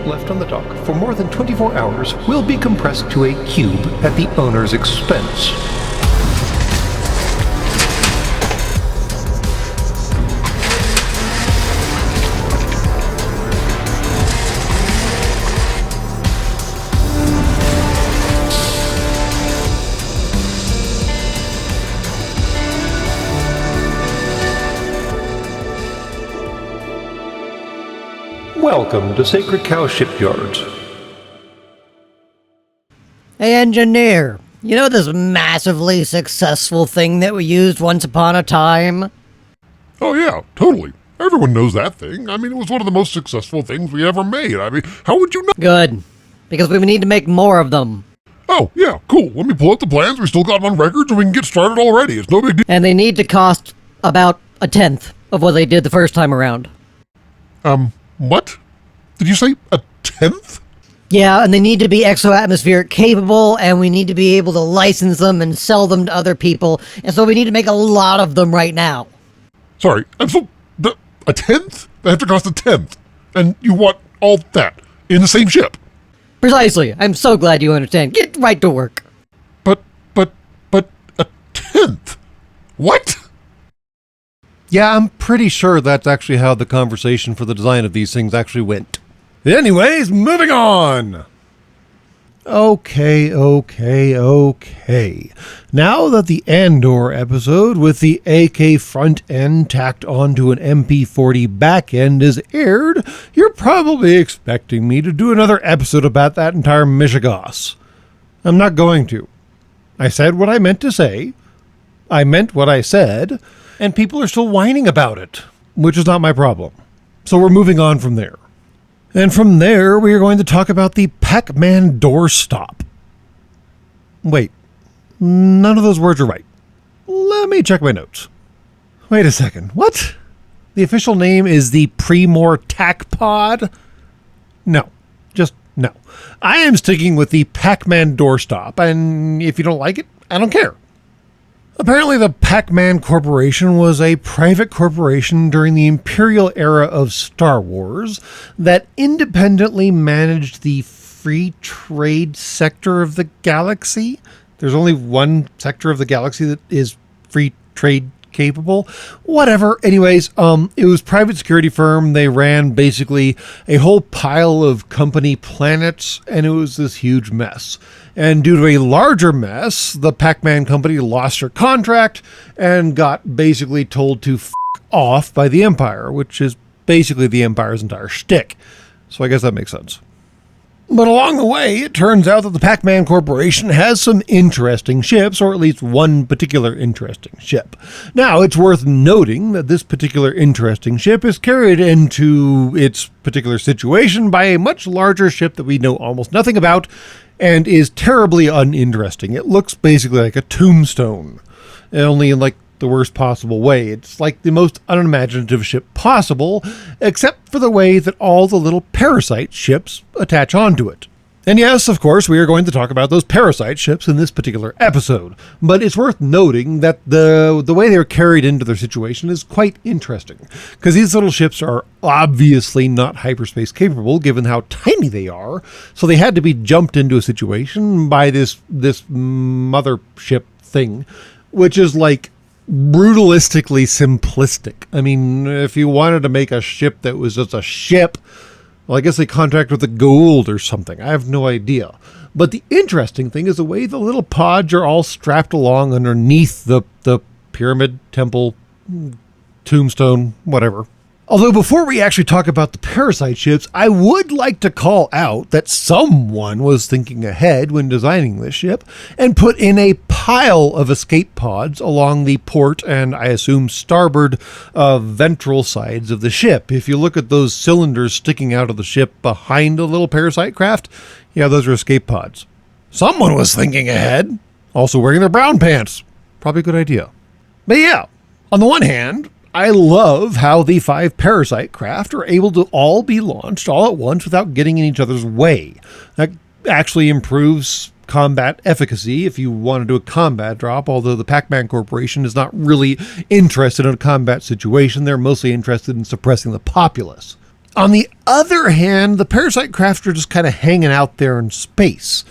left on the dock for more than 24 hours will be compressed to a cube at the owner's expense. Welcome to Sacred Cow Shipyards. Hey, engineer, you know this massively successful thing that we used once upon a time? Oh yeah, totally. Everyone knows that thing. I mean, it was one of the most successful things we ever made. I mean, how would you know? Good, because we need to make more of them. Oh, yeah, cool. Let me pull up the plans. We still got them on record, so we can get started already. It's no big deal. And they need to cost about 1/10 of what they did the first time around. What? Did you say 1/10? Yeah, and they need to be exo-atmospheric capable, and we need to be able to license them and sell them to other people, and so we need to make a lot of them right now. Sorry, I'm so... 1/10? They have to cost 1/10. And you want all that in the same ship? Precisely. I'm so glad you understand. Get right to work. But 1/10? What? Yeah, I'm pretty sure that's actually how the conversation for the design of these things actually went. Anyways, moving on! Okay. Now that the Andor episode with the AK front end tacked onto an MP40 back end is aired, you're probably expecting me to do another episode about that entire mishigas. I'm not going to. I said what I meant to say. I meant what I said. And people are still whining about it, which is not my problem. So we're moving on from there. And from there, we are going to talk about the Pac-Man doorstop. Wait, none of those words are right. Let me check my notes. Wait a second, what? The official name is the pre-mor TacPod? No, just no. I am sticking with the Pac-Man doorstop, and if you don't like it, I don't care. Apparently, the Pac-Man Corporation was a private corporation during the Imperial era of Star Wars that independently managed the free trade sector of the galaxy. There's only one sector of the galaxy that is free trade capable. Whatever. Anyways, it was a private security firm. They ran basically a whole pile of company planets, and it was this huge mess. And due to a larger mess, the Pac-Man company lost their contract and got basically told to f*** off by the Empire, which is basically the Empire's entire shtick. So I guess that makes sense. But along the way, it turns out that the Pac-Man Corporation has some interesting ships, or at least one particular interesting ship. Now, it's worth noting that this particular interesting ship is carried into its particular situation by a much larger ship that we know almost nothing about, and is terribly uninteresting. It looks basically like a tombstone, only in like the worst possible way. It's like the most unimaginative ship possible, except for the way that all the little parasite ships attach onto it. And yes, of course, we are going to talk about those parasite ships in this particular episode, but it's worth noting that the way they're carried into their situation is quite interesting, because these little ships are obviously not hyperspace capable given how tiny they are, so they had to be jumped into a situation by this mothership thing, which is like brutalistically simplistic. I mean, if you wanted to make a ship that was just a ship, well, I guess they contract with the Gould or something. I have no idea. But the interesting thing is the way the little pods are all strapped along underneath the pyramid, temple, tombstone, whatever. Although before we actually talk about the parasite ships, I would like to call out that someone was thinking ahead when designing this ship and put in a pile of escape pods along the port and, I assume, starboard ventral sides of the ship. If you look at those cylinders sticking out of the ship behind the little parasite craft, yeah, those are escape pods. Someone was thinking ahead, also wearing their brown pants. Probably a good idea. But yeah, on the one hand, I love how the 5 parasite craft are able to all be launched all at once without getting in each other's way. That actually improves combat efficacy if you want to do a combat drop, although the Pac-Man Corporation is not really interested in a combat situation. They're mostly interested in suppressing the populace. On the other hand, the parasite craft are just kind of hanging out there in space.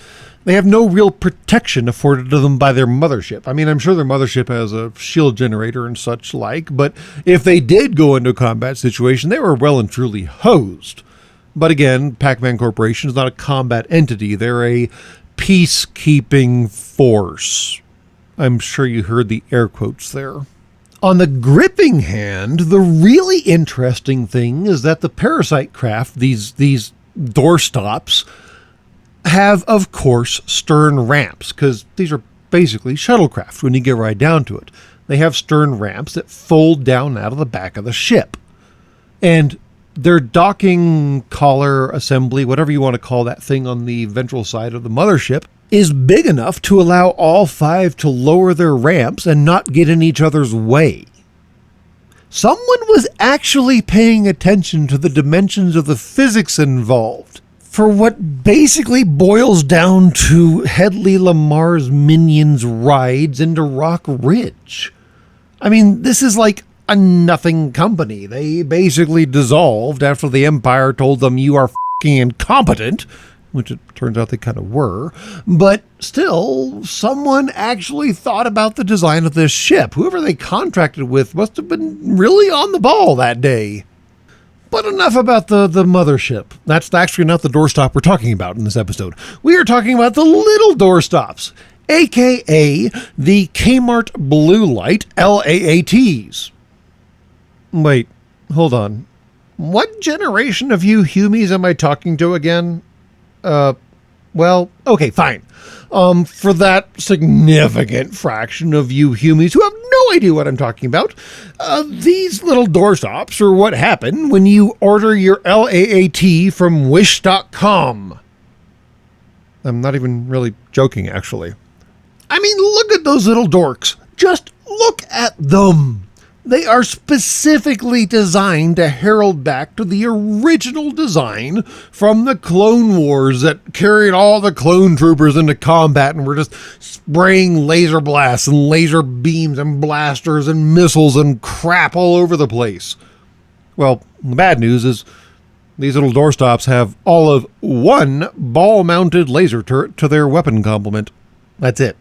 They have no real protection afforded to them by their mothership. I mean, I'm sure their mothership has a shield generator and such like, but if they did go into a combat situation, they were well and truly hosed. But again, Pac-Man Corporation is not a combat entity. They're a peacekeeping force. I'm sure you heard the air quotes there. On the gripping hand, the really interesting thing is that the parasite craft, these doorstops, have, of course, stern ramps, because these are basically shuttlecraft when you get right down to it. They have stern ramps that fold down out of the back of the ship. And their docking collar assembly, whatever you want to call that thing on the ventral side of the mothership, is big enough to allow all 5 to lower their ramps and not get in each other's way. Someone was actually paying attention to the dimensions of the physics involved for what basically boils down to Hedley Lamar's Minions rides into Rock Ridge. I mean, this is like a nothing company. They basically dissolved after the Empire told them you are f***ing incompetent, which it turns out they kind of were. But still, someone actually thought about the design of this ship. Whoever they contracted with must have been really on the ball that day. But enough about the mothership. That's actually not the doorstop we're talking about in this episode. We are talking about the little doorstops, aka the Kmart Blue Light LAATs. Wait, hold on. What generation of you Humies am I talking to again? Well, okay, fine. For that significant fraction of you Humies who have no idea what I'm talking about, these little doorstops are what happen when you order your LAAT from Wish.com. I'm not even really joking, actually. I mean, look at those little dorks. Just look at them. They are specifically designed to herald back to the original design from the Clone Wars that carried all the clone troopers into combat and were just spraying laser blasts and laser beams and blasters and missiles and crap all over the place. Well, the bad news is these little doorstops have all of one ball-mounted laser turret to their weapon complement. That's it.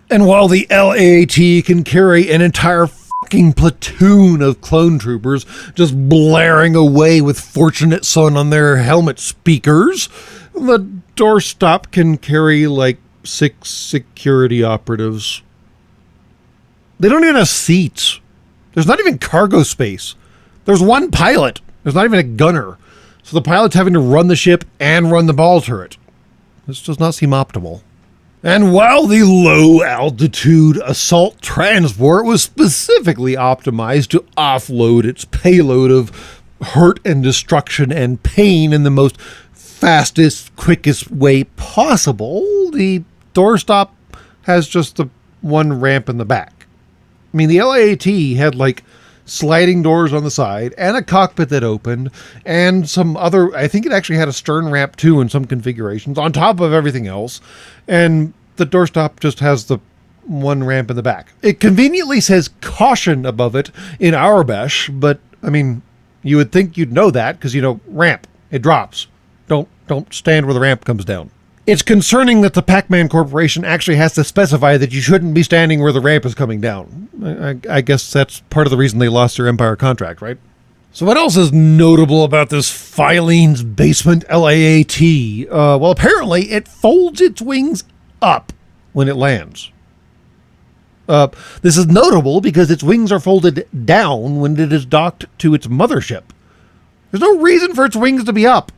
And while the LAAT can carry an entire fucking platoon of clone troopers just blaring away with Fortunate Son on their helmet speakers, the doorstop can carry like 6 security operatives. They don't even have seats. There's not even cargo space. There's one pilot. There's not even a gunner. So the pilot's having to run the ship and run the ball turret. This does not seem optimal. And while the low-altitude assault transport was specifically optimized to offload its payload of hurt and destruction and pain in the most fastest, quickest way possible, the doorstop has just the one ramp in the back. I mean, the LAAT had like sliding doors on the side and a cockpit that opened and some other, I think it actually had a stern ramp too in some configurations on top of everything else. And the doorstop just has the one ramp in the back. It conveniently says caution above it in Aurebesh, but I mean, you would think you'd know that because, you know, ramp, it drops. Don't stand where the ramp comes down. It's concerning that the Pac-Man Corporation actually has to specify that you shouldn't be standing where the ramp is coming down. I guess that's part of the reason they lost their Empire contract, right? So what else is notable about this Filene's Basement LAAT? Well, apparently it folds its wings up when it lands. This is notable because its wings are folded down when it is docked to its mothership. There's no reason for its wings to be up.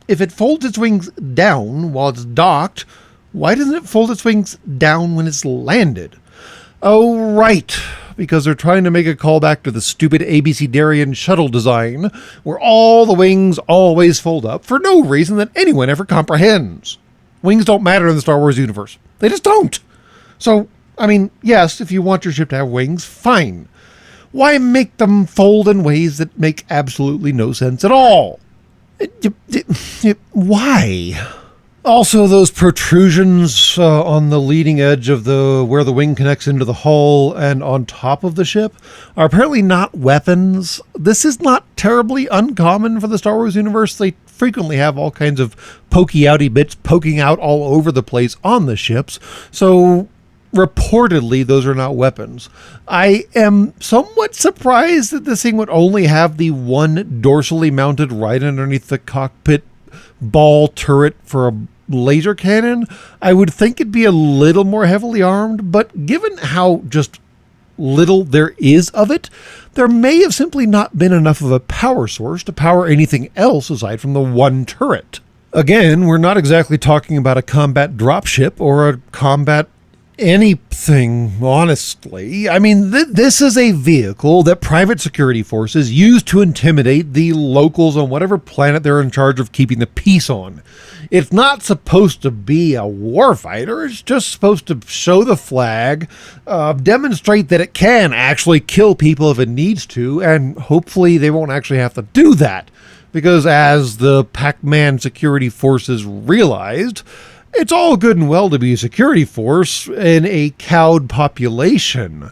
If it folds its wings down while it's docked, why doesn't it fold its wings down when it's landed? Oh, right, because they're trying to make a callback to the stupid ABC-Darian shuttle design, where all the wings always fold up for no reason that anyone ever comprehends. Wings don't matter in the Star Wars universe. They just don't. So, I mean, yes, if you want your ship to have wings, fine. Why make them fold in ways that make absolutely no sense at all? Why? Also, those protrusions on the leading edge of where the wing connects into the hull and on top of the ship are apparently not weapons. This is not terribly uncommon for the Star Wars universe. They frequently have all kinds of pokey-outy bits poking out all over the place on the ships. So reportedly, those are not weapons. I am somewhat surprised that this thing would only have the one dorsally mounted right underneath the cockpit ball turret for a laser cannon. I would think it'd be a little more heavily armed, but given how just little there is of it, there may have simply not been enough of a power source to power anything else aside from the one turret. Again, we're not exactly talking about a combat dropship or a combat anything, honestly. I mean, this is a vehicle that private security forces use to intimidate the locals on whatever planet they're in charge of keeping the peace on. It's not supposed to be a warfighter. It's just supposed to show the flag, demonstrate that it can actually kill people if it needs to, and hopefully they won't actually have to do that. Because as the Pac-Man security forces realized, it's all good and well to be a security force in a cowed population.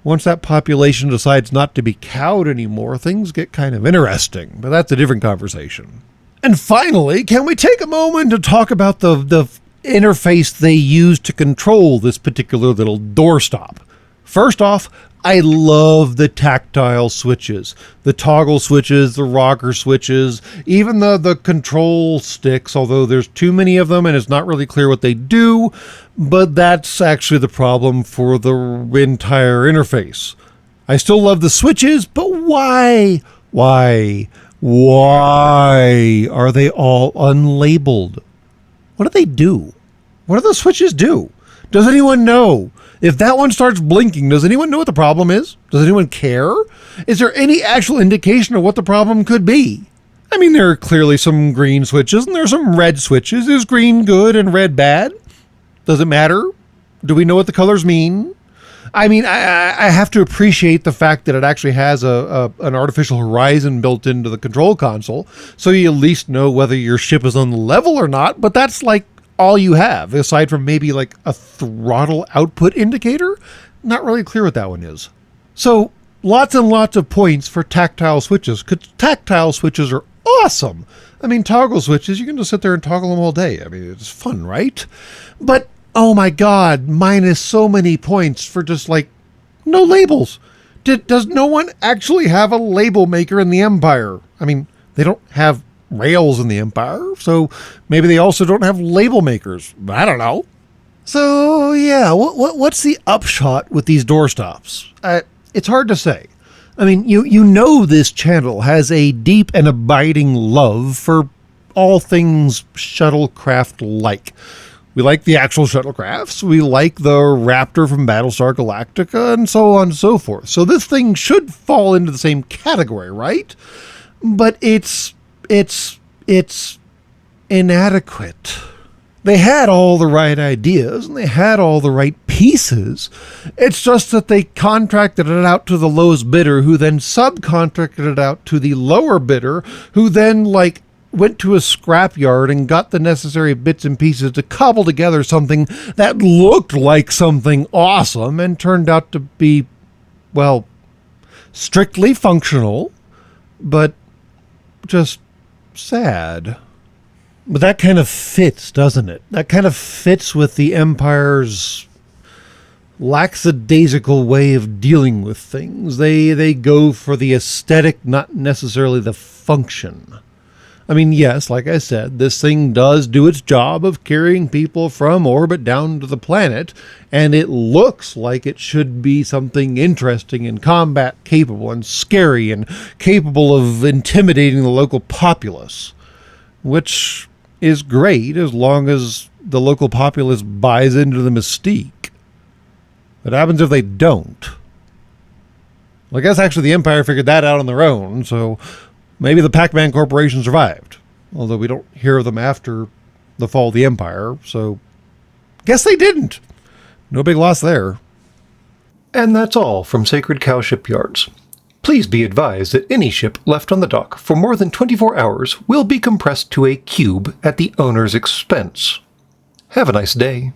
Once that population decides not to be cowed anymore, things get kind of interesting, but that's a different conversation. And finally, can we take a moment to talk about the interface they use to control this particular little doorstop? First off, I love the tactile switches, the toggle switches, the rocker switches, even the control sticks, although there's too many of them and it's not really clear what they do, but that's actually the problem for the entire interface. I still love the switches, but why are they all unlabeled? What do they do? What do those switches do? Does anyone know? If that one starts blinking, does anyone know what the problem is? Does anyone care? Is there any actual indication of what the problem could be? I mean, there are clearly some green switches and there's some red switches. Is green good and red bad? Does it matter? Do we know what the colors mean? I mean, I have to appreciate the fact that it actually has an artificial horizon built into the control console, so you at least know whether your ship is on the level or not, but that's like all you have, aside from maybe like a throttle output indicator. Not really clear what that one is. So lots and lots of points for tactile switches, because tactile switches are awesome. I mean, toggle switches, you can just sit there and toggle them all day. I mean, it's fun, right? But oh my God, minus so many points for just like no labels. Does no one actually have a label maker in the Empire? I mean, they don't have rails in the Empire, so maybe they also don't have label makers. I don't know. So yeah, what's the upshot with these doorstops? It's hard to say. I mean, you know this channel has a deep and abiding love for all things shuttlecraft-like. We like the actual shuttlecrafts, we like the Raptor from Battlestar Galactica, and so on and so forth. So this thing should fall into the same category, right? But it's inadequate. They had all the right ideas and they had all the right pieces. It's just that they contracted it out to the lowest bidder, who then subcontracted it out to the lower bidder, who then went to a scrapyard and got the necessary bits and pieces to cobble together something that looked like something awesome and turned out to be, well, strictly functional, but just sad. But that kind of fits, doesn't it? That kind of fits with the Empire's lackadaisical way of dealing with things. They go for the aesthetic, not necessarily the function. I mean, yes, like I said, this thing does do its job of carrying people from orbit down to the planet, and it looks like it should be something interesting and combat capable and scary and capable of intimidating the local populace, which is great as long as the local populace buys into the mystique. What happens if they don't? Well, I guess actually the Empire figured that out on their own, so maybe the Pac-Man Corporation survived, although we don't hear of them after the fall of the Empire, so guess they didn't. No big loss there. And that's all from Sacred Cow Shipyards. Please be advised that any ship left on the dock for more than 24 hours will be compressed to a cube at the owner's expense. Have a nice day.